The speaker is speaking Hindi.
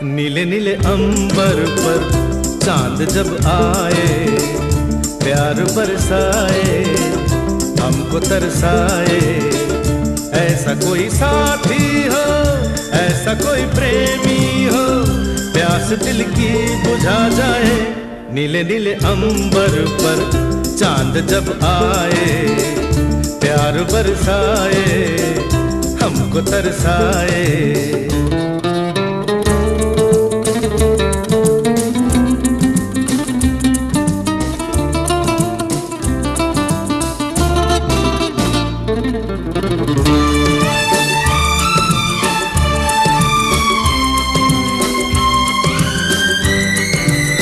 नीले नीले अंबर पर चांद जब आए, प्यार बरसाए, हमको तरसाए। ऐसा कोई साथी हो, ऐसा कोई प्रेमी हो, प्यास दिल की बुझा जाए। नीले नीले अंबर पर चांद जब आए, प्यार बरसाए, हमको तरसाए।